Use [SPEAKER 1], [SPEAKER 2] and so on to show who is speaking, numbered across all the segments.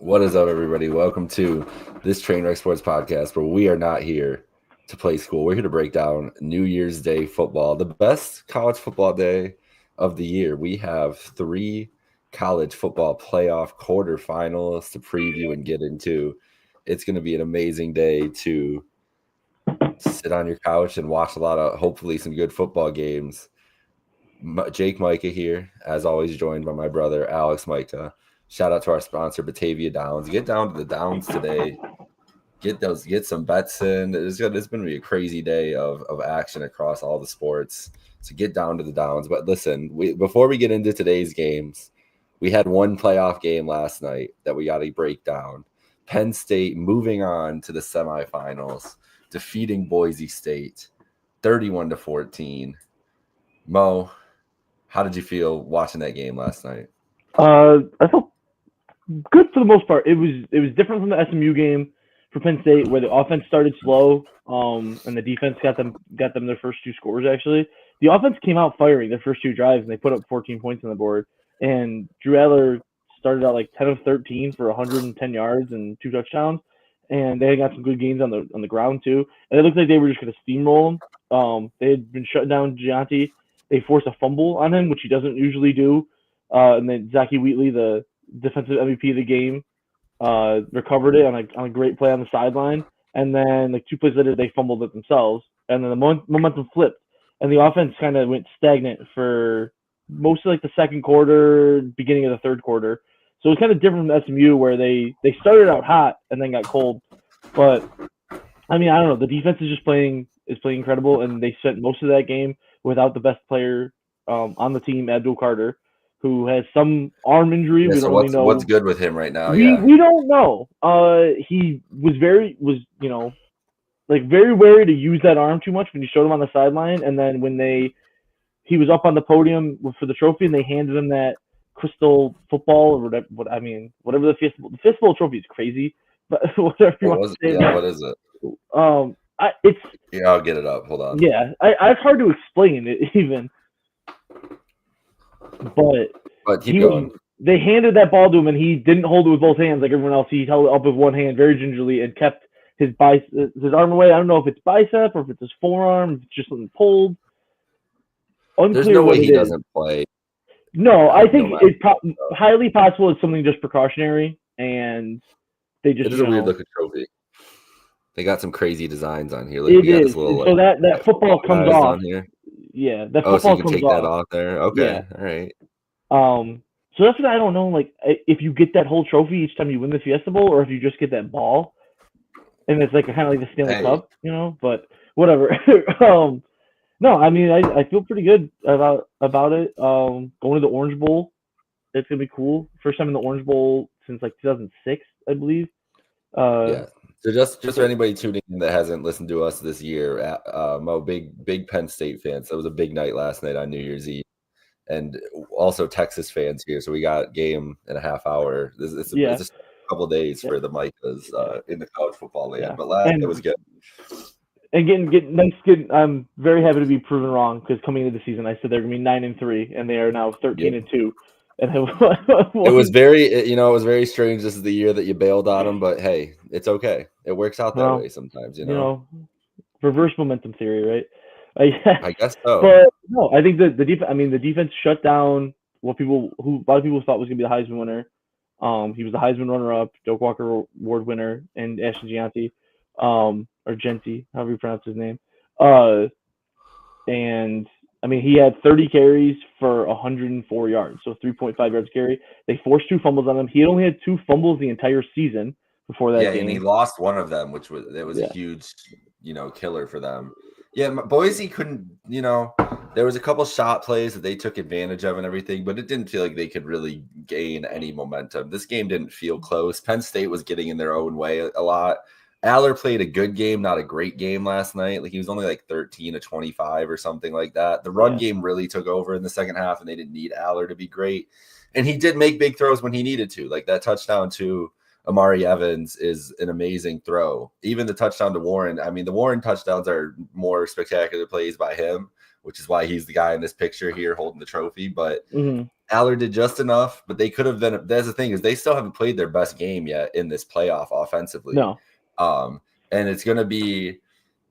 [SPEAKER 1] What is up, everybody? Welcome to this Trainwreck Sports Podcast, where we are not here to play school. We're here to break down New Year's Day football, the best college football day of the year. We have 3 college football playoff quarterfinals to preview and get into. It's going to be an amazing day to sit on your couch and watch a lot of, hopefully, some good football games. Jake Micah here, as always, joined by my brother, Alex Micah. Shout out to our sponsor, Batavia Downs. Get down to the Downs today. Get some bets in. It's going to be a crazy day of action across all the sports. So get down to the Downs. But listen, before we get into today's games, we had one playoff game last night that we got to break down. Penn State moving on to the semifinals, defeating Boise State 31-14. Mo, how did you feel watching that game last night?
[SPEAKER 2] I felt good for the most part. It was different from the SMU game for Penn State, where the offense started slow, and the defense got them their first 2 scores. Actually, the offense came out firing their first 2 drives, and they put up 14 points on the board. And Drew Adler started out like 10 of 13 for 110 yards and 2 touchdowns, and they got some good gains on the ground too. And it looked like they were just going to steamroll them. They had been shutting down Gianti. They forced a fumble on him, which he doesn't usually do. And then Zachy Wheatley, the defensive MVP of the game, recovered it on a great play on the sideline. And then like 2 plays later, they fumbled it themselves. And then the momentum flipped. And the offense kind of went stagnant for most of like the second quarter, beginning of the third quarter. So it was kind of different from SMU, where they started out hot and then got cold. But I mean, I don't know. The defense is playing incredible, and they spent most of that game without the best player on the team, Abdul Carter, who has some arm injury.
[SPEAKER 1] Yeah,
[SPEAKER 2] we don't really know
[SPEAKER 1] what's good with him right now.
[SPEAKER 2] We don't know. He was very wary to use that arm too much when you showed him on the sideline, and then when he was up on the podium for the trophy, and they handed him that crystal football or whatever the Fist Bowl trophy is crazy, but whatever you want to say.
[SPEAKER 1] Yeah, what is it?
[SPEAKER 2] I'll
[SPEAKER 1] get it up. Hold on.
[SPEAKER 2] Yeah, it's hard to explain it even. But
[SPEAKER 1] keep going.
[SPEAKER 2] They handed that ball to him, and he didn't hold it with both hands like everyone else. He held it up with one hand very gingerly and kept his arm away. I don't know if it's bicep or if it's his forearm, if it's just something pulled.
[SPEAKER 1] There's no way he doesn't play.
[SPEAKER 2] No, I think it's highly possible it's something just precautionary, and they just.
[SPEAKER 1] It is a weird looking trophy. They got some crazy designs on here.
[SPEAKER 2] It is. So that football comes off.
[SPEAKER 1] On here.
[SPEAKER 2] Yeah, that football
[SPEAKER 1] so you can
[SPEAKER 2] comes
[SPEAKER 1] take
[SPEAKER 2] off.
[SPEAKER 1] that off there. Okay, yeah. All right.
[SPEAKER 2] So that's what I don't know. Like, if you get that whole trophy each time you win the Fiesta Bowl, or if you just get that ball, and it's like kind of like the Stanley Cup, But whatever. No, I mean, I feel pretty good about it. Going to the Orange Bowl, it's gonna be cool. First time in the Orange Bowl since like 2006, I believe.
[SPEAKER 1] Yeah. So just for anybody tuning in that hasn't listened to us this year, Mo, big Penn State fans. So it was a big night last night on New Year's Eve, and also Texas fans here. So we got game in a half hour. It's a couple of days for the Micahs in the college football land. Yeah. But last night was good.
[SPEAKER 2] And I'm very happy to be proven wrong, because coming into the season, I said they're gonna be 9-3, and they are now 13-2. And
[SPEAKER 1] it was very strange. This is the year that you bailed on them, but hey, it's okay. It works out that way sometimes,
[SPEAKER 2] reverse momentum theory, right?
[SPEAKER 1] I guess so.
[SPEAKER 2] But no, I think the defense shut down what a lot of people thought was gonna be the Heisman winner. He was the Heisman runner-up, Doak Walker Award winner, and Ashton Gianti, or Genti, however you pronounce his name. And I mean, he had 30 carries for 104 yards, so 3.5 yards carry. They forced 2 fumbles on him. He had only had 2 fumbles the entire season before that game.
[SPEAKER 1] Yeah, and he lost one of them, which was a huge, killer for them. Yeah, Boise couldn't, there was a couple shot plays that they took advantage of and everything, but it didn't feel like they could really gain any momentum. This game didn't feel close. Penn State was getting in their own way a lot. Aller played a good game, not a great game last night. Like, he was only like 13 of 25 or something like that. The run game really took over in the second half, and they didn't need Aller to be great. And he did make big throws when he needed to. Like, that touchdown to Amari Evans is an amazing throw. Even the touchdown to Warren. I mean, the Warren touchdowns are more spectacular plays by him, which is why he's the guy in this picture here holding the trophy. But
[SPEAKER 2] Mm-hmm.
[SPEAKER 1] Allard did just enough, but they could have been. That's the thing, is they still haven't played their best game yet in this playoff offensively.
[SPEAKER 2] No.
[SPEAKER 1] And it's going to be,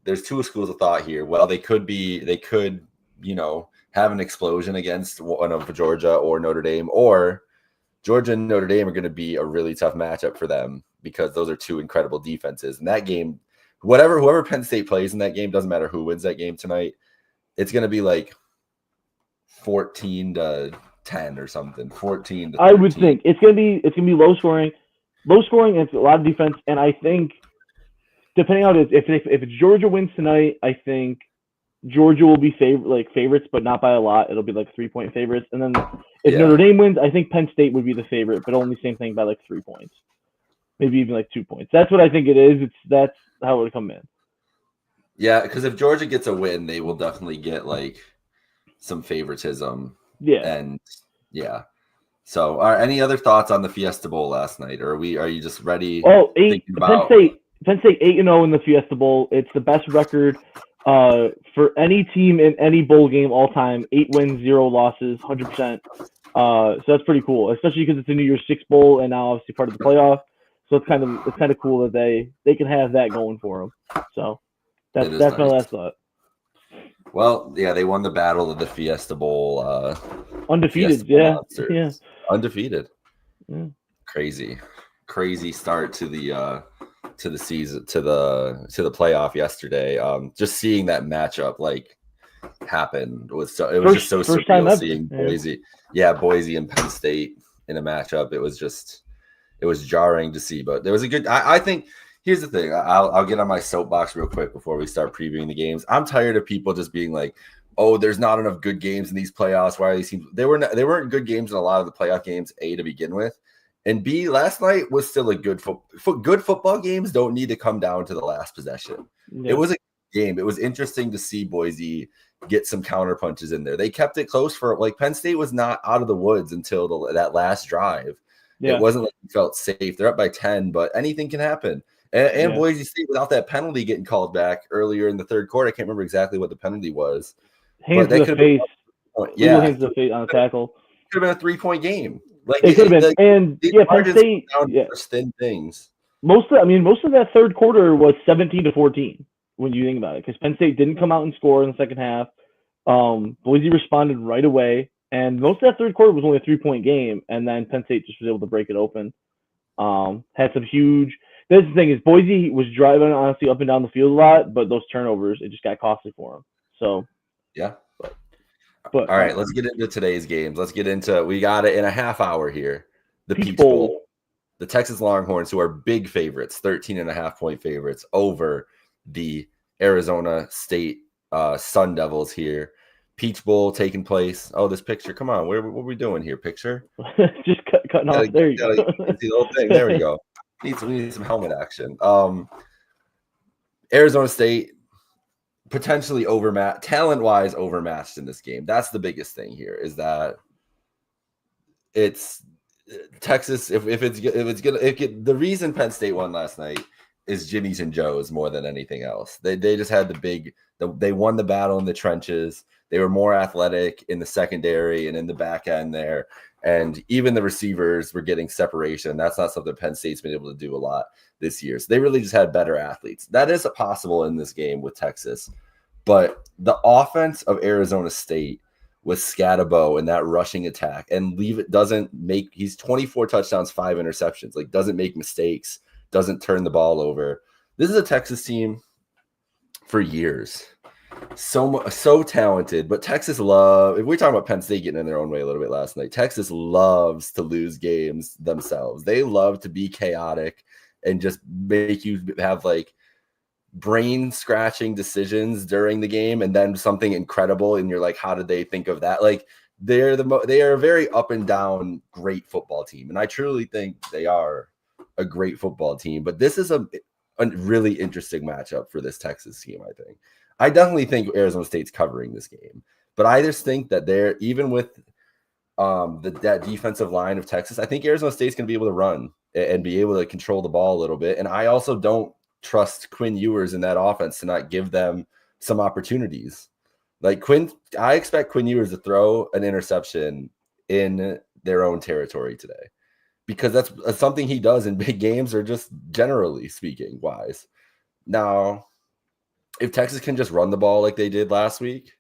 [SPEAKER 1] there's two schools of thought here. Well, they could, have an explosion against one of Georgia or Notre Dame, or Georgia and Notre Dame are going to be a really tough matchup for them because those are two incredible defenses. And that game, whoever Penn State plays in that game, doesn't matter who wins that game tonight, it's going to be like 14-10 or something. 14 to 13.
[SPEAKER 2] I would think it's gonna be low scoring, and it's a lot of defense. And I think depending on if it's Georgia wins tonight, I think Georgia will be favorites, but not by a lot. It'll be like 3-point favorites. And then if Notre Dame wins, I think Penn State would be the favorite, but only same thing by like 3 points, maybe even like 2 points. That's what I think it is. That's how it would come in.
[SPEAKER 1] Yeah, because if Georgia gets a win, they will definitely get like some favoritism.
[SPEAKER 2] Yeah.
[SPEAKER 1] And yeah. So, any other thoughts on the Fiesta Bowl last night, or are you just ready?
[SPEAKER 2] Oh, Penn State 8-0 in the Fiesta Bowl. It's the best record for any team in any bowl game all time. 8 wins, 0 losses, 100%. So that's pretty cool, especially because it's a New Year's Six bowl and now obviously part of the playoff. So it's kind of cool that they can have that going for them. So that's nice. My last thought.
[SPEAKER 1] Well, yeah, they won the battle of the Fiesta Bowl.
[SPEAKER 2] Undefeated,
[SPEAKER 1] Fiesta
[SPEAKER 2] yeah.
[SPEAKER 1] Undefeated.
[SPEAKER 2] Yeah.
[SPEAKER 1] Crazy start to the season, to the playoff yesterday. Just seeing that matchup like happen was just so surreal seeing Boise. Yeah, Boise and Penn State in a matchup. It was jarring to see, but there was a good. I think. Here's the thing. I'll get on my soapbox real quick before we start previewing the games. I'm tired of people just being like, "Oh, there's not enough good games in these playoffs. Why are these teams?" They weren't good games in a lot of the playoff games. A, to begin with, and B, last night was still a good football games don't need to come down to the last possession. Yeah. It was a game. It was interesting to see Boise get some counter punches in there. They kept it close for like Penn State was not out of the woods until that last drive. Yeah. It wasn't like you felt safe. They're up by 10, but anything can happen. And Boise State, without that penalty getting called back earlier in the third quarter, I can't remember exactly what the penalty was.
[SPEAKER 2] Hands to the face. Yeah, hands to the face on a tackle.
[SPEAKER 1] Could have been a 3-point game. Like
[SPEAKER 2] it could have been. And Penn State
[SPEAKER 1] thin things.
[SPEAKER 2] Most of that third quarter was 17-14 when you think about it, because Penn State didn't come out and score in the second half. Boise responded right away, and most of that third quarter was only a 3-point game, and then Penn State just was able to break it open. Had some huge. That's the thing is Boise was driving honestly up and down the field a lot, but those turnovers, it just got costly for them. So
[SPEAKER 1] yeah. But all right, let's get into today's games. We got it in a half hour here. The Peach Bowl. The Texas Longhorns, who are big favorites, 13.5-point favorites over the Arizona State Sun Devils here. Peach Bowl taking place. Oh, this picture. Come on. What are we doing here? Picture?
[SPEAKER 2] Just cutting off. There you go.
[SPEAKER 1] See the whole thing. There we go. We need some helmet action. Arizona State potentially talent-wise overmatched in this game. That's the biggest thing here, is that it's Texas. The reason Penn State won last night is Jimmy's and Joe's more than anything else. They just had they won the battle in the trenches. They were more athletic in the secondary and in the back end there. And even the receivers were getting separation. That's not something Penn State's been able to do a lot this year. So they really just had better athletes. That is possible in this game with Texas. But the offense of Arizona State with Scatabo and that rushing attack, and he's 24 touchdowns, 5 interceptions, like doesn't make mistakes, doesn't turn the ball over. This is a Texas team for years. So talented, but Texas if we're talking about Penn State getting in their own way a little bit last night, Texas loves to lose games themselves. They love to be chaotic and just make you have like brain scratching decisions during the game, and then something incredible, and you're like, how did they think of that? Like they are a very up and down great football team, and I truly think they are a great football team. But this is a really interesting matchup for this Texas team. I definitely think Arizona State's covering this game, but I just think that they're, even with that defensive line of Texas, I think Arizona State's going to be able to run and be able to control the ball a little bit. And I also don't trust Quinn Ewers in that offense to not give them some opportunities. Like I expect Quinn Ewers to throw an interception in their own territory today, because that's something he does in big games, or just generally speaking wise. Now, if Texas can just run the ball like they did last week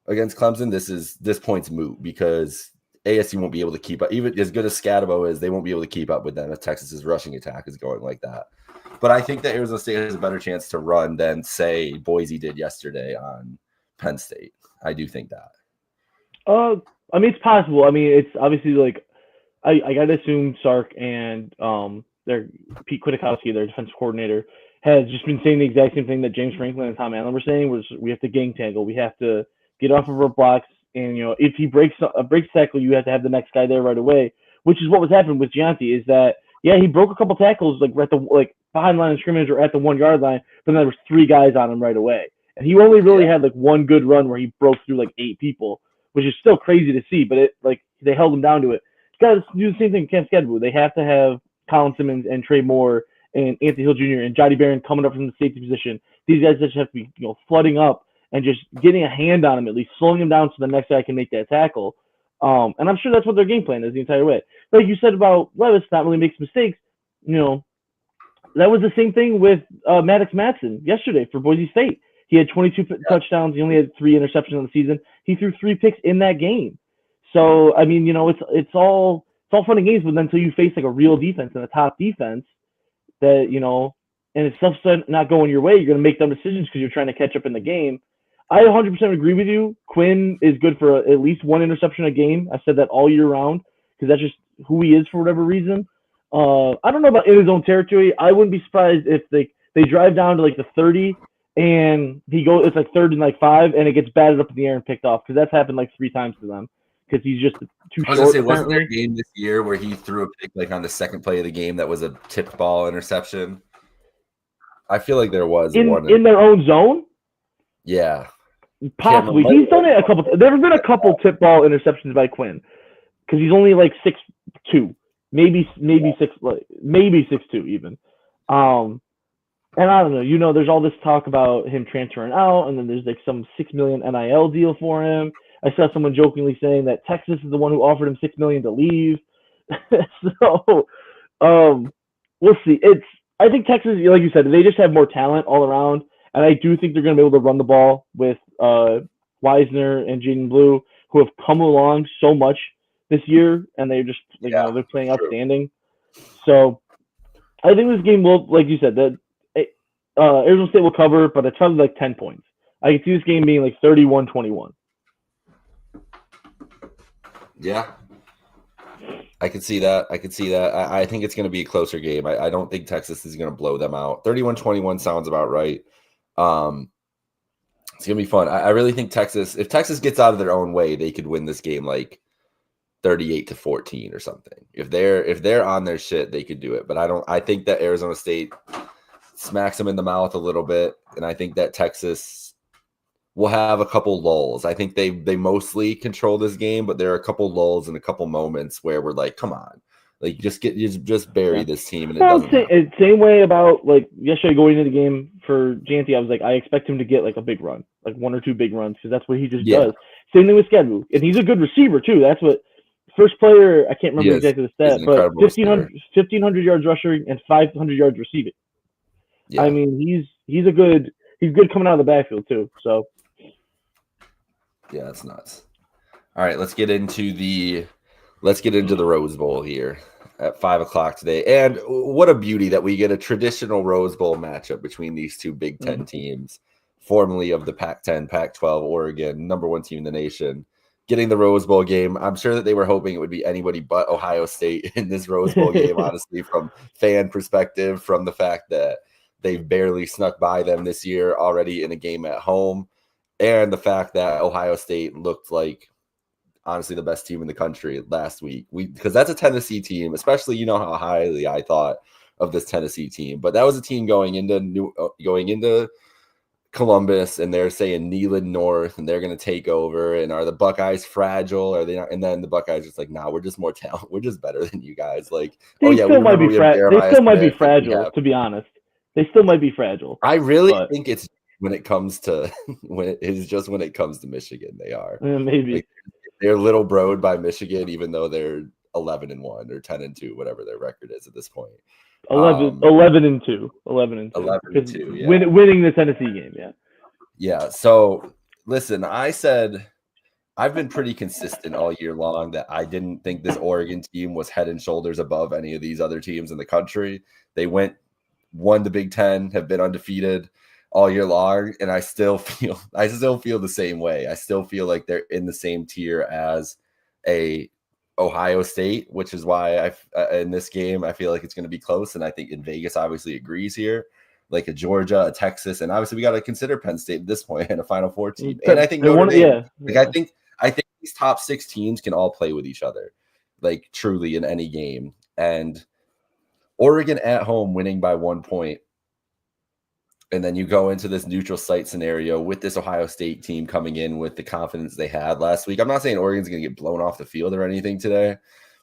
[SPEAKER 1] against Clemson, this point's moot, because ASU won't be able to keep up. Even as good as Scadabo is, they won't be able to keep up with them if Texas's rushing attack is going like that. But I think that Arizona State has a better chance to run than, say, Boise did yesterday on Penn State. I do think that.
[SPEAKER 2] I mean, it's possible. I mean, it's obviously like I gotta assume Sark and their Pete Kwiatkowski, their defensive coordinator, has just been saying the exact same thing that James Franklin and Tom Allen were saying, was we have to gang tangle. We have to get off of our blocks, and if he breaks tackle, you have to have the next guy there right away, which is what was happening with Gianti. Is that he broke a couple tackles like at the behind line of scrimmage or at the 1 yard line, but then there was 3 guys on him right away, and he only really had like one good run where he broke through like 8 people, which is still crazy to see, but they held him down to it. Got to do the same thing in Camp Scadaboo. They have to have Colin Simmons and Trey Moore and Anthony Hill Jr. and Johnny Barron coming up from the safety position. These guys just have to be flooding up and just getting a hand on him, at least slowing him down so the next guy can make that tackle. And I'm sure that's what their game plan is the entire way. Like you said about Levis not really makes mistakes, that was the same thing with Maddox Matson yesterday for Boise State. He had 22 touchdowns. He only had 3 interceptions on the season. He threw 3 picks in that game. So, I mean, it's all fun and games, but until you face like a real defense and a top defense that, and if stuff's not going your way, you're going to make dumb decisions because you're trying to catch up in the game. I 100% agree with you. Quinn is good for at least 1 interception a game. I said that all year round because that's just who he is for whatever reason. I don't know about in his own territory. I wouldn't be surprised if they drive down to like the 30 and it's like 3rd and like 5 and it gets batted up in the air and picked off, because that's happened like 3 times to them. Because he's just too short.
[SPEAKER 1] I was going to say, wasn't there a game this year where he threw a pick like on the second play of the game that was a tipped ball interception? I feel like there was one
[SPEAKER 2] in their own zone.
[SPEAKER 1] Yeah,
[SPEAKER 2] possibly. He's done it a couple. There's been a couple tip ball interceptions by Quinn, because he's only like 6'2", maybe 6, maybe 6'2" even. And I don't know. There's all this talk about him transferring out, and then there's like some $6 million NIL deal for him. I saw someone jokingly saying that Texas is the one who offered him $6 million to leave. So, we'll see. I think Texas, like you said, they just have more talent all around, and I do think they're going to be able to run the ball with Wisner and Jaden Blue, who have come along so much this year, and they're just they're playing outstanding. So, I think this game will, like you said, that Arizona State will cover, but it's probably like 10 points. I can see this game being like 31-21.
[SPEAKER 1] Yeah, I could see that. I think it's going to be a closer game. I don't think Texas is going to blow them out. 31-21 sounds about right. It's going to be fun. I really think if Texas gets out of their own way, they could win this game like 38-14 or something. If they're on their shit, they could do it. But I think that Arizona State smacks them in the mouth a little bit, and I think that Texas will have a couple lulls. I think they mostly control this game, but there are a couple lulls and a couple moments where we're like, come on, like just bury this team, and it doesn't.
[SPEAKER 2] Same way about like yesterday going into the game for Gianti. I was like, I expect him to get like a big run, like 1 or 2 big runs, because that's what he just does. Same thing with Scadaboo, and he's a good receiver too. That's what first player. I can't remember exactly the stat, but 1,500 yards rushing and 500 yards receiving. Yeah. I mean, he's good coming out of the backfield too. So.
[SPEAKER 1] Yeah, it's nuts. All right, let's get into the Rose Bowl here at 5:00 today. And what a beauty that we get a traditional Rose Bowl matchup between these 2 Big Ten teams, formerly of the Pac-10, Pac-12, Oregon, #1 team in the nation, getting the Rose Bowl game. I'm sure that they were hoping it would be anybody but Ohio State in this Rose Bowl game, honestly, from fan perspective, from the fact that they've barely snuck by them this year already in a game at home. And the fact that Ohio State looked like, honestly, the best team in the country last week. Because that's a Tennessee team, especially how highly I thought of this Tennessee team. But that was a team going into Columbus, and they're saying Neyland North, and they're going to take over. And are the Buckeyes fragile? Are they not? And then the Buckeyes just like, nah, we're just more talented. We're just better than you guys. Like,
[SPEAKER 2] they still might be fragile. To be honest, they still might be fragile.
[SPEAKER 1] I really think it's when it comes to when it comes to Michigan, they are
[SPEAKER 2] Maybe
[SPEAKER 1] like, they're little broed by Michigan, even though they're 11-1 or 10-2, whatever their record is at this point.
[SPEAKER 2] 11-2.
[SPEAKER 1] 11-2, yeah.
[SPEAKER 2] Winning the Tennessee game, yeah.
[SPEAKER 1] Yeah. So listen, I've been pretty consistent all year long that I didn't think this Oregon team was head and shoulders above any of these other teams in the country. They won the Big Ten, have been undefeated all year long, and I still feel the same way. I still feel like they're in the same tier as a Ohio State, which is why in this game I feel like it's going to be close, and I think in Vegas obviously agrees here. Like a Georgia, a Texas, and obviously we got to consider Penn State at this point in a Final Four team. And I think Notre Dame. I think these top 6 teams can all play with each other, like truly in any game. And Oregon at home winning by 1 point. And then you go into this neutral site scenario with this Ohio State team coming in with the confidence they had last week. I'm not saying Oregon's going to get blown off the field or anything today,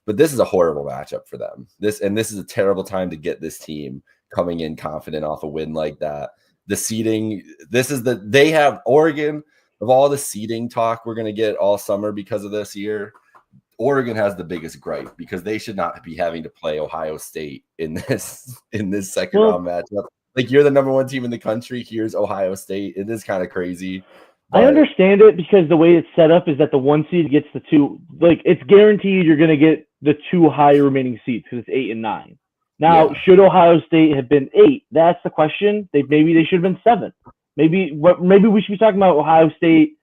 [SPEAKER 1] but this is a horrible matchup for them. This is a terrible time to get this team coming in confident off a win like that. The seeding, they have Oregon, of all the seeding talk we're going to get all summer because of this year, Oregon has the biggest gripe because they should not be having to play Ohio State in this second round matchup. Like, you're the number 1 team in the country. Here's Ohio State. It is kind of crazy.
[SPEAKER 2] I understand it because the way it's set up is that the 1 seed gets the 2. Like, it's guaranteed you're going to get the 2 high remaining seeds because it's 8 and 9. Now, should Ohio State have been 8? That's the question. Maybe they should have been 7. Maybe we should be talking about Ohio State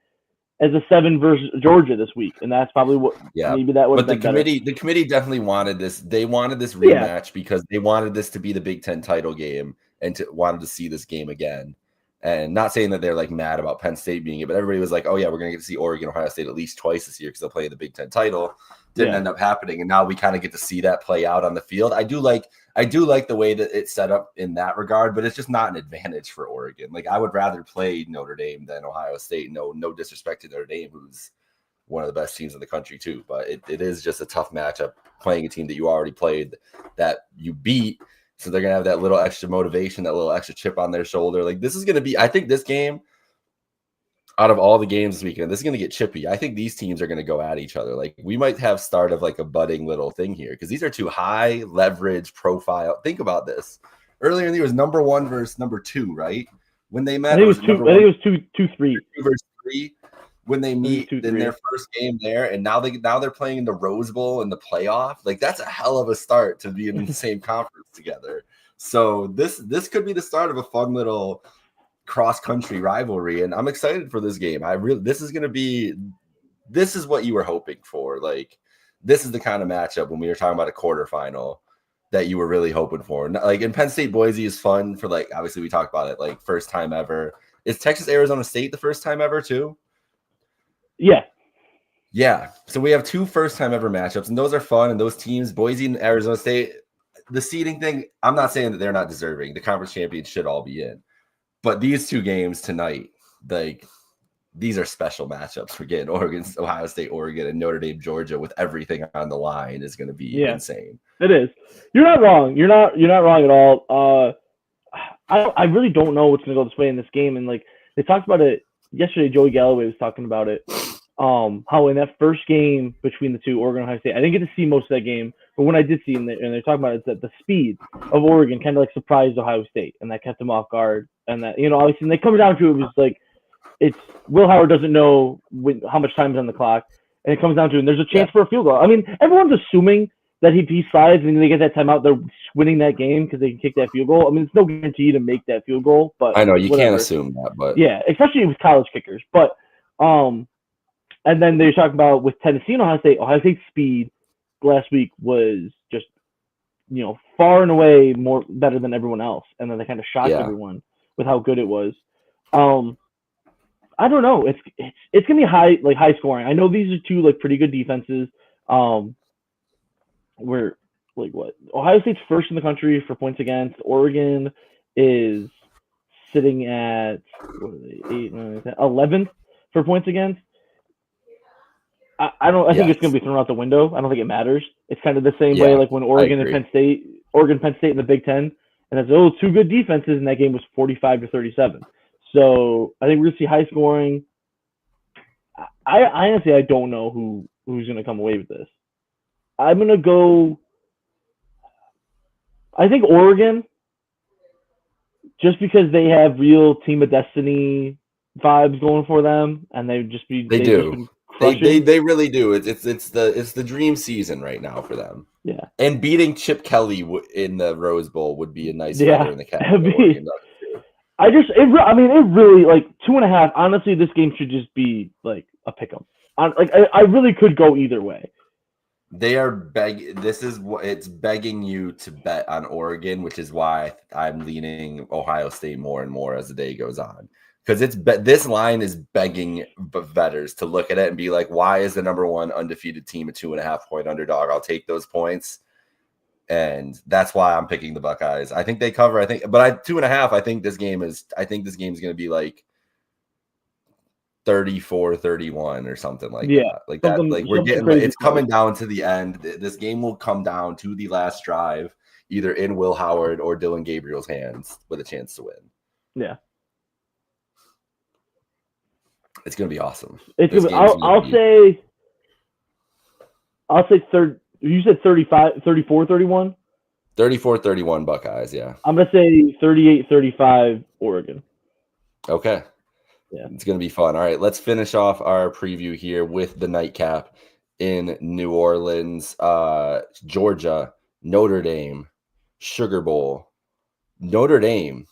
[SPEAKER 2] as a 7 versus Georgia this week, and that's probably what. Yeah, maybe that would. But
[SPEAKER 1] the committee definitely wanted this. They wanted this rematch because they wanted this to be the Big Ten title game and wanted to see this game again. And not saying that they're like mad about Penn State being it, but everybody was like, "Oh yeah, we're gonna get to see Oregon, Ohio State at least twice this year because they'll play the Big Ten title." Didn't end up happening, and now we kind of get to see that play out on the field. I do like the way that it's set up in that regard, but it's just not an advantage for Oregon. Like, I would rather play Notre Dame than Ohio State. No disrespect to Notre Dame, who's one of the best teams in the country too, but it is just a tough matchup playing a team that you already played, that you beat. So they're going to have that little extra motivation, that little extra chip on their shoulder. Like, this is going to be, I think this game, out of all the games this weekend, this is going to get chippy. I think these teams are going to go at each other. Like, we might have start of like a budding little thing here because these are 2 high leverage profile. Think about this. Earlier in the year was number 1 versus number 2, right? When they met,
[SPEAKER 2] I think it was 2. I think it was 2-3.
[SPEAKER 1] 2 versus 3. When they meet in their first game there, and now they're playing in the Rose Bowl in the playoff. Like, that's a hell of a start to be in the same conference together. So this could be the start of a fun little cross-country rivalry, and I'm excited for this game. This is what you were hoping for. Like, this is the kind of matchup when we were talking about a quarterfinal that you were really hoping for. Like, in Penn State Boise is fun for, like, obviously we talked about it, like, first time ever. Is Texas Arizona State the first time ever too? Yeah. So we have 2 first time ever matchups, and those are fun. And those teams, Boise and Arizona State, the seeding thing, I'm not saying that they're not deserving. The conference champions should all be in. But these 2 games tonight, like, these are special matchups. We're getting Ohio State, Oregon, and Notre Dame, Georgia with everything on the line is going to be insane.
[SPEAKER 2] It is. You're not wrong. You're not wrong at all. I really don't know what's going to go this way in this game. And, like, they talked about it yesterday. Joey Galloway was talking about it. How in that first game between the 2, Oregon and Ohio State, I didn't get to see most of that game, but when I did see them, and they're talking about it, that the speed of Oregon kind of like surprised Ohio State, and that kept them off guard. And that, obviously, and they come down to it was like, it's Will Howard doesn't know how much time is on the clock, and it comes down to, and there's a chance for a field goal. I mean, everyone's assuming that if he slides and they get that timeout, they're winning that game because they can kick that field goal. I mean, it's no guarantee to make that field goal, but
[SPEAKER 1] I know you can't assume that, but
[SPEAKER 2] yeah, especially with college kickers, but and then they're talking about with Tennessee and Ohio State's speed last week was just, far and away more better than everyone else. And then they kind of shocked everyone with how good it was. I don't know. It's gonna be high scoring. I know these are 2 like pretty good defenses. Where like what? Ohio State's first in the country for points against. Oregon is sitting at 8, 9, 10, 11th for points against. I think it's going to be thrown out the window. I don't think it matters. It's kind of the same way like when Oregon Penn State in the Big Ten, and that's 2 good defenses, and that game was 45-37. So I think we're gonna see high scoring. I honestly I don't know who's gonna come away with this. I'm gonna go. I think Oregon, just because they have real team of destiny vibes going for them, and
[SPEAKER 1] They
[SPEAKER 2] just
[SPEAKER 1] do.
[SPEAKER 2] been
[SPEAKER 1] They really do. It's the dream season right now for them.
[SPEAKER 2] Yeah.
[SPEAKER 1] And beating Chip Kelly in the Rose Bowl would be a nice feather in the cap.
[SPEAKER 2] I really like 2.5. Honestly, this game should just be like a pick 'em. I really could go either way.
[SPEAKER 1] They are This is what it's begging you to bet on Oregon, which is why I'm leaning Ohio State more and more as the day goes on. Because this line is begging bettors to look at it and be like, why is the number one undefeated team a 2.5-point underdog? I'll take those points. And that's why I'm picking the Buckeyes. I think they cover. 2.5. I think this game is going to be like 34-31 or something like that. Like that. Like we're getting. It's coming down to the end. This game will come down to the last drive, either in Will Howard or Dylan Gabriel's hands, with a chance to win.
[SPEAKER 2] Yeah,
[SPEAKER 1] it's gonna be awesome.
[SPEAKER 2] I'll say third. You said 34-31?
[SPEAKER 1] 34-31 Buckeyes, yeah.
[SPEAKER 2] I'm going to say 38-35 Oregon.
[SPEAKER 1] Okay.
[SPEAKER 2] Yeah.
[SPEAKER 1] It's going to be fun. All right, let's finish off our preview here with the nightcap in New Orleans, Georgia, Notre Dame, Sugar Bowl. Notre Dame,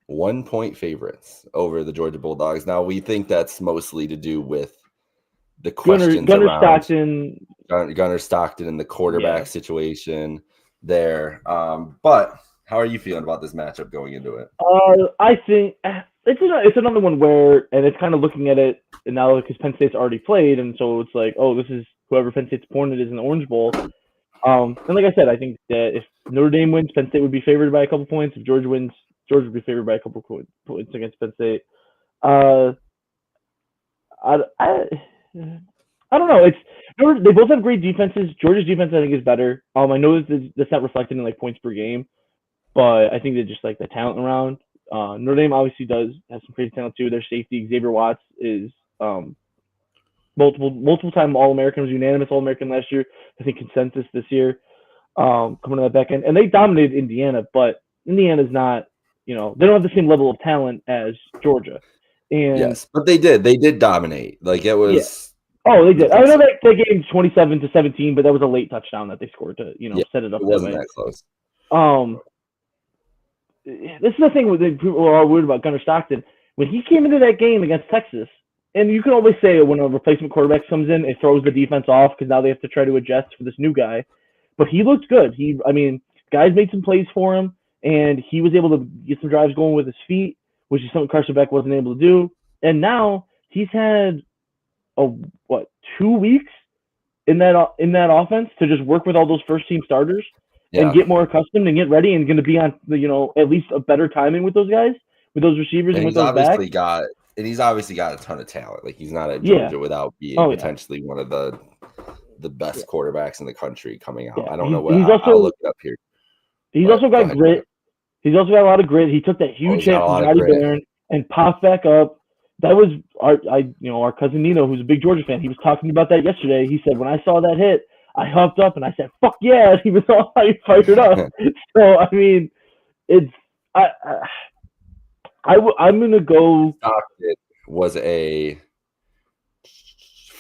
[SPEAKER 1] 1-point favorites over the Georgia Bulldogs. Now, we think that's mostly to do with the questions around Gunnar Stockton and the quarterback situation there. But how are you feeling about this matchup going into it?
[SPEAKER 2] I think it's another one where, and it's kind of looking at it and now because Penn State's already played, and so it's like, oh, this is whoever Penn State's opponent is in the Orange Bowl. And like I said, I think that if Notre Dame wins, Penn State would be favored by a couple points. If Georgia wins, Georgia would be favored by a couple points against Penn State. I don't know. They both have great defenses. Georgia's defense, I think, is better. I know that's not reflected in like points per game, but I think they just like the talent around. Notre Dame obviously does have some crazy talent too. Their safety, Xavier Watts, is multiple time All-American, was unanimous All-American last year. I think consensus this year, coming to that back end, and they dominated Indiana, but Indiana's not. They don't have the same level of talent as Georgia. And
[SPEAKER 1] yes, but they did dominate. Like it was.
[SPEAKER 2] Yeah. Oh, they did. I know that they gained 27-17, but that was a late touchdown that they scored to, set it up.
[SPEAKER 1] It wasn't that close.
[SPEAKER 2] This is the thing with people are all worried about Gunnar Stockton. When he came into that game against Texas, and you can always say when a replacement quarterback comes in, it throws the defense off because now they have to try to adjust for this new guy. But he looked good. Guys made some plays for him, and he was able to get some drives going with his feet, which is something Carson Beck wasn't able to do. And now he's had 2 weeks in that offense to just work with all those first team starters and get more accustomed and get ready and going to be on at least a better timing with those guys, with those receivers and with those backs.
[SPEAKER 1] He's obviously got a ton of talent. Like he's not at Georgia without being potentially one of the best quarterbacks in the country coming out. I don't know what. I'll look it up here.
[SPEAKER 2] He's also got grit. He's also got a lot of grit. He took that huge hit from Johnny Barron and popped back up. That was our cousin Nino, who's a big Georgia fan. He was talking about that yesterday. He said, when I saw that hit, I hopped up and I said, "Fuck yeah!" He was all fired up. So I'm gonna go.
[SPEAKER 1] Stockton was a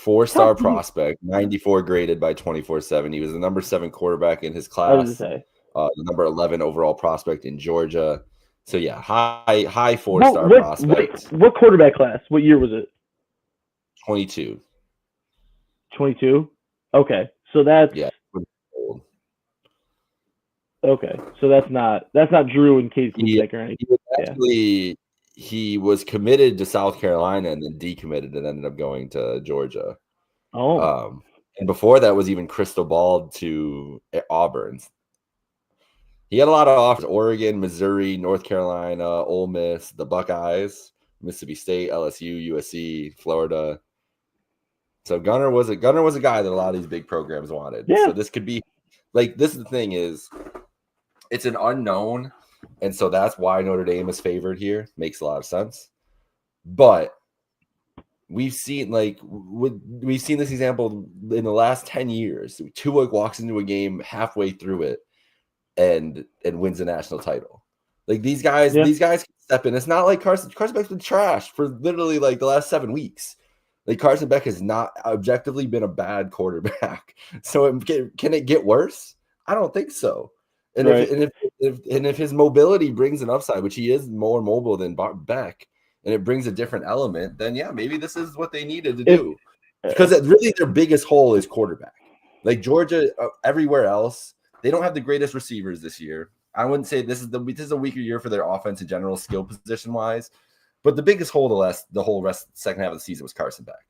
[SPEAKER 1] 4-star prospect, 94 graded by 24/7. He was the number 7 quarterback in his class. The number 11 overall prospect in Georgia. So yeah, high 4-star prospect.
[SPEAKER 2] What quarterback class? What year was it?
[SPEAKER 1] 22.
[SPEAKER 2] 22? Okay. So that's okay. So that's not Drew and Case Luke or anything.
[SPEAKER 1] He was committed to South Carolina and then decommitted and ended up going to Georgia.
[SPEAKER 2] Oh.
[SPEAKER 1] And before that was even crystal balled to Auburn. He had a lot of offers: Oregon, Missouri, North Carolina, Ole Miss, the Buckeyes, Mississippi State, LSU, USC, Florida. So Gunnar was a guy that a lot of these big programs wanted.
[SPEAKER 2] Yeah.
[SPEAKER 1] So this could be this is the thing is it's an unknown, and so that's why Notre Dame is favored here. Makes a lot of sense. But we've seen this example in the last 10 years. Tua walks into a game halfway through it and wins a national title. Like these guys can step in. It's not like Carson Beck's been trash for literally like the last 7 weeks. Like Carson Beck has not objectively been a bad quarterback. So can it get worse? I don't think so. And if his mobility brings an upside, which he is more mobile than Beck, and it brings a different element, then yeah, maybe this is what they needed to do. Because really their biggest hole is quarterback. Like Georgia, everywhere else, they don't have the greatest receivers this year. I wouldn't say this is a weaker year for their offense in general, skill position wise. But the biggest hole the whole second half of the season was Carson Beck.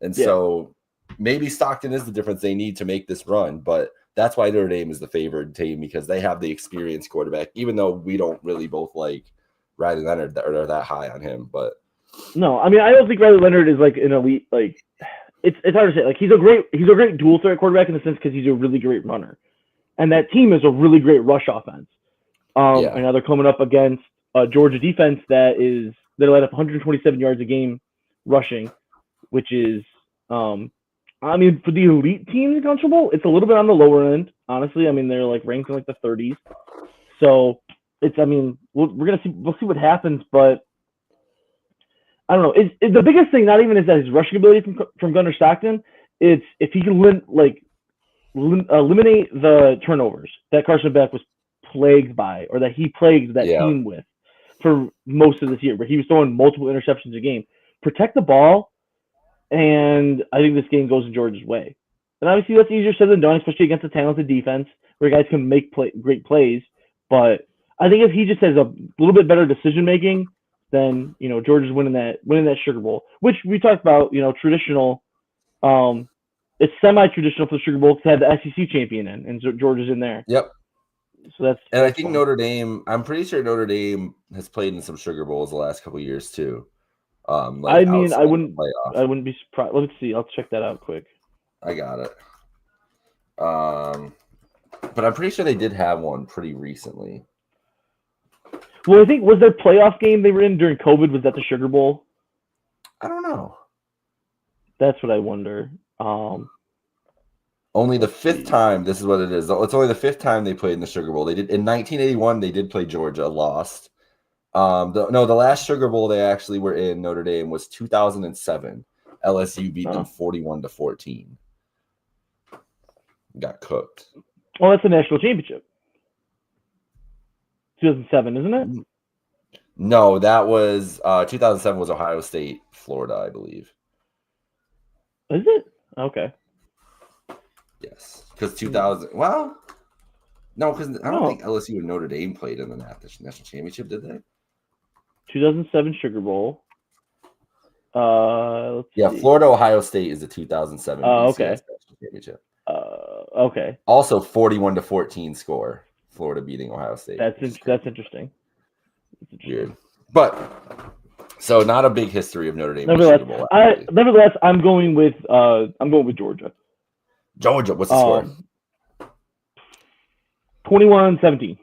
[SPEAKER 1] And so maybe Stockton is the difference they need to make this run. But that's why Notre Dame is the favored team, because they have the experienced quarterback, even though we don't really both like Riley Leonard or are that high on him. But
[SPEAKER 2] no, I mean, I don't think Riley Leonard is like an elite. Like it's hard to say. Like he's a great dual threat quarterback in the sense because he's a really great runner, and that team is a really great rush offense. And now they're coming up against a Georgia defense they're let up 127 yards a game rushing, which is, I mean, for the elite teams in college football, it's a little bit on the lower end, honestly. I mean, they're like ranked in like the 30s. So we'll see what happens, but I don't know. The biggest thing, not even is that his rushing ability from Gunnar Stockton, it's if he can eliminate the turnovers that Carson Beck was plagued by, or that he plagued that team with for most of this year, where he was throwing multiple interceptions a game. Protect the ball, and I think this game goes in Georgia's way. And obviously that's easier said than done, especially against a talented defense where guys can make great plays. But I think if he just has a little bit better decision making, then Georgia's winning that Sugar Bowl, which we talked about. Traditional. It's semi-traditional for the Sugar Bowl to have the SEC champion in, and Georgia's in there.
[SPEAKER 1] Yep.
[SPEAKER 2] So
[SPEAKER 1] I think Notre Dame. I'm pretty sure Notre Dame has played in some Sugar Bowls the last couple of years too.
[SPEAKER 2] I wouldn't be surprised. Let's see. I'll check that out quick.
[SPEAKER 1] I got it. But I'm pretty sure they did have one pretty recently.
[SPEAKER 2] Well, I think was their playoff game they were in during COVID. Was that the Sugar Bowl?
[SPEAKER 1] I don't know.
[SPEAKER 2] That's what I wonder.
[SPEAKER 1] Only the fifth time. This is what it is. It's only the fifth time they played in the Sugar Bowl. They did in 1981. They did play Georgia, lost. The last Sugar Bowl they actually were in, Notre Dame, was 2007. LSU beat them 41-14. Got cooked.
[SPEAKER 2] Well, that's the national championship. 2007, isn't it?
[SPEAKER 1] No, that was 2007 was Ohio State, Florida, I believe.
[SPEAKER 2] Is it? Okay.
[SPEAKER 1] Yes, because 2000. Well, no, because I don't think LSU and Notre Dame played in the national championship, did they?
[SPEAKER 2] 2007 Sugar Bowl. Let's see.
[SPEAKER 1] Florida Ohio State is the 2007
[SPEAKER 2] okay.
[SPEAKER 1] national championship.
[SPEAKER 2] Okay.
[SPEAKER 1] Also 41-14 score. Florida beating Ohio State.
[SPEAKER 2] That's interesting.
[SPEAKER 1] Weird, but so not a big history of Notre Dame.
[SPEAKER 2] Nevertheless, I'm going with Georgia.
[SPEAKER 1] Georgia, what's the score?
[SPEAKER 2] 21-17.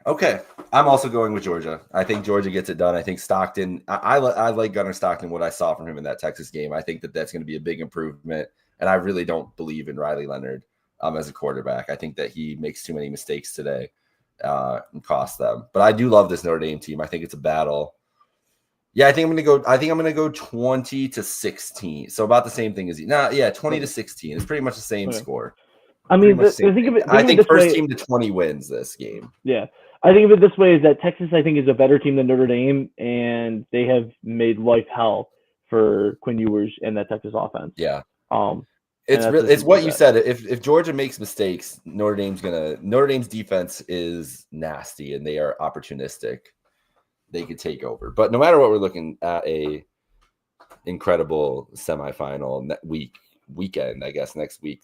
[SPEAKER 1] Okay, I'm also going with Georgia. I think Georgia gets it done. I think Stockton. I like Gunnar Stockton. What I saw from him in that Texas game, I think that's going to be a big improvement. And I really don't believe in Riley Leonard as a quarterback. I think that he makes too many mistakes today and cost them. But I do love this Notre Dame team. I think it's a battle. Yeah, I think I'm gonna go 20-16. So about the same thing as you. 20-16. It's pretty much the same score.
[SPEAKER 2] I mean, I
[SPEAKER 1] think first team to 20 wins this game.
[SPEAKER 2] Yeah, I think of it this way: is that Texas, I think, is a better team than Notre Dame, and they have made life hell for Quinn Ewers and that Texas offense.
[SPEAKER 1] Yeah. It's what you said. If Georgia makes mistakes, Notre Dame's defense is nasty and they are opportunistic. They could take over. But no matter what, we're looking at a incredible semifinal weekend, I guess, next week.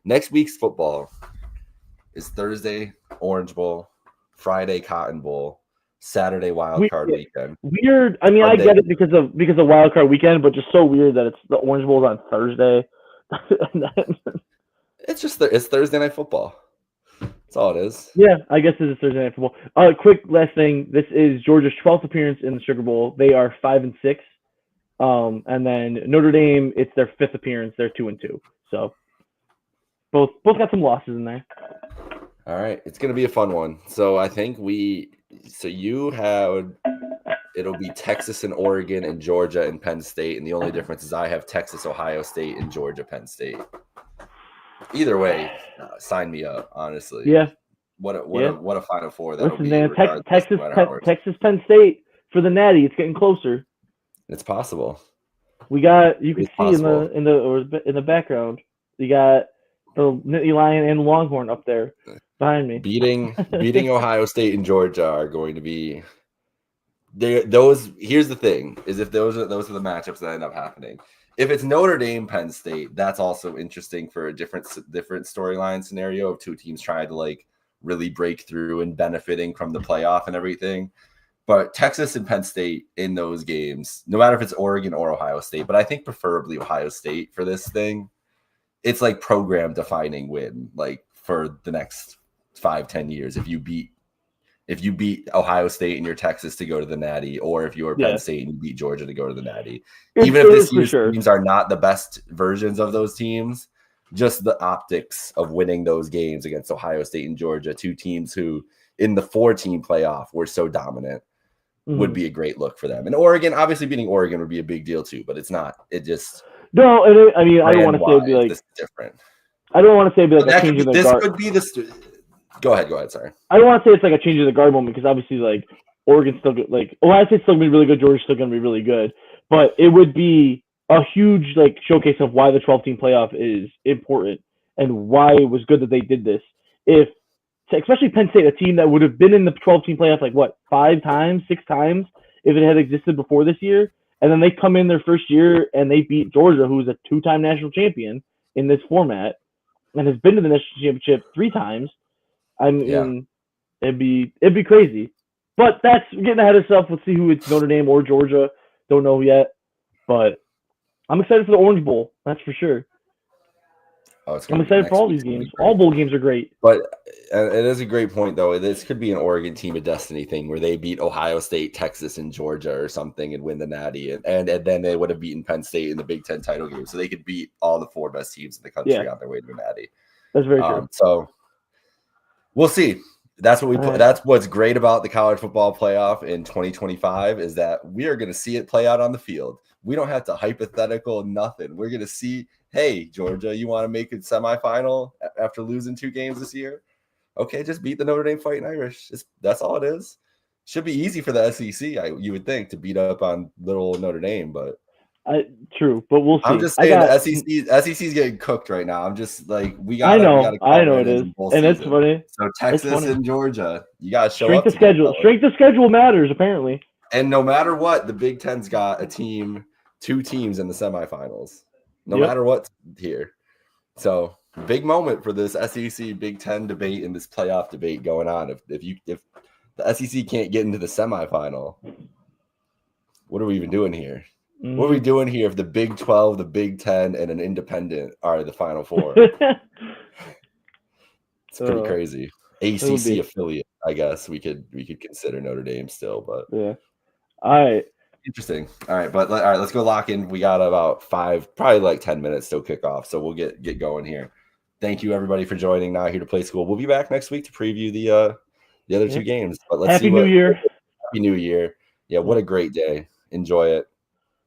[SPEAKER 1] Next week's football is Thursday, Orange Bowl, Friday, Cotton Bowl, Saturday, Wild Card Weekend.
[SPEAKER 2] Weird. I mean, Sunday. I get it because of Wild Card Weekend, but just so weird that it's the Orange Bowl on Thursday.
[SPEAKER 1] It's Thursday Night Football. That's all it is.
[SPEAKER 2] Yeah, I guess this is Thursday Night Football. Quick last thing. This is Georgia's 12th appearance in the Sugar Bowl. They are 5-6. And then Notre Dame, it's their 5th appearance. They're 2-2. So both got some losses in there.
[SPEAKER 1] All right, it's gonna be a fun one. So I think you have it'll be Texas and Oregon and Georgia and Penn State, and the only difference is I have Texas, Ohio State, and Georgia, Penn State. Either way, sign me up. Honestly,
[SPEAKER 2] Yeah.
[SPEAKER 1] What a Final Four that'll
[SPEAKER 2] Listen,
[SPEAKER 1] be.
[SPEAKER 2] man,
[SPEAKER 1] Texas,
[SPEAKER 2] Penn State for the Natty. It's getting closer.
[SPEAKER 1] It's possible.
[SPEAKER 2] You can see
[SPEAKER 1] possible.
[SPEAKER 2] in the background. You got the Nittany Lion and Longhorn up there behind me.
[SPEAKER 1] Beating Ohio State and Georgia are going to be those. Here's the thing: is if those are the matchups that end up happening. If it's Notre Dame, Penn State, that's also interesting for a different storyline scenario of two teams trying to like really break through and benefiting from the playoff and everything. But Texas and Penn State in those games, no matter if it's Oregon or Ohio State, but I think preferably Ohio State for this thing, it's like program defining win, like for the next 5-10 years. If you beat Ohio State and you're Texas to go to the Natty, or if you're Penn State and you beat Georgia to go to the Natty, even if this year's teams are not the best versions of those teams, just the optics of winning those games against Ohio State and Georgia, two teams who in the 4-team playoff were so dominant, would be a great look for them. And Oregon, obviously beating Oregon would be a big deal too, but it's not. It just
[SPEAKER 2] no. I mean, I don't want to say it'd be like
[SPEAKER 1] this is different.
[SPEAKER 2] I don't want to say it'd be like a change of the guard.
[SPEAKER 1] This could be the. Go ahead. Sorry.
[SPEAKER 2] I don't want to say it's like a change of the guard moment because obviously, like Oregon's still good. Like Ohio State's still gonna be really good. Georgia's still gonna be really good. But it would be a huge like showcase of why the 12-team playoff is important and why it was good that they did this. If especially Penn State, a team that would have been in the 12-team playoff like what 5 times, 6 times if it had existed before this year, and then they come in their first year and they beat Georgia, who is a 2-time national champion in this format and has been to the national championship 3 times. I mean, it'd be crazy. But that's getting ahead of stuff. Let's see who it's Notre Dame or Georgia. Don't know yet. But I'm excited for the Orange Bowl. That's for sure. I'm excited for all these games. All bowl games are great.
[SPEAKER 1] But it is a great point, though. This could be an Oregon team of destiny thing where they beat Ohio State, Texas, and Georgia or something and win the Natty. And then they would have beaten Penn State in the Big Ten title game. So they could beat all the 4 best teams in the country on their way to the Natty.
[SPEAKER 2] That's very true.
[SPEAKER 1] So we'll see. That's what That's what's great about the college football playoff in 2025 is that we are going to see it play out on the field. We don't have to hypothetical nothing. We're going to see, hey, Georgia, you want to make it semifinal after losing 2 games this year? Okay, just beat the Notre Dame Fighting Irish. That's all it is. Should be easy for the SEC, you would think, to beat up on little Notre Dame, but
[SPEAKER 2] true. But we'll see.
[SPEAKER 1] I'm just saying the SEC's getting cooked right now. I'm just like I know
[SPEAKER 2] it is, and it's funny.
[SPEAKER 1] So Texas and Georgia, you got to show
[SPEAKER 2] up. Strength of schedule matters apparently.
[SPEAKER 1] And no matter what, the Big Ten's got a team. 2 teams in the semifinals, no matter what here. So big moment for this SEC Big Ten debate and this playoff debate going on. If the SEC can't get into the semifinal, what are we even doing here? Mm-hmm. What are we doing here if the Big 12, the Big Ten, and an independent are the Final 4? It's pretty crazy. ACC affiliate, I guess we could consider Notre Dame still, but
[SPEAKER 2] yeah. All right.
[SPEAKER 1] Interesting. All right, let's go lock in. We got about 5, probably like 10 minutes till kickoff, so we'll get going here. Thank you everybody for joining. Now here to play school. We'll be back next week to preview the other 2 games. But let's
[SPEAKER 2] Happy New Year.
[SPEAKER 1] Happy New Year. Yeah, what a great day. Enjoy it.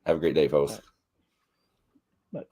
[SPEAKER 1] Have a great day, folks. Bye.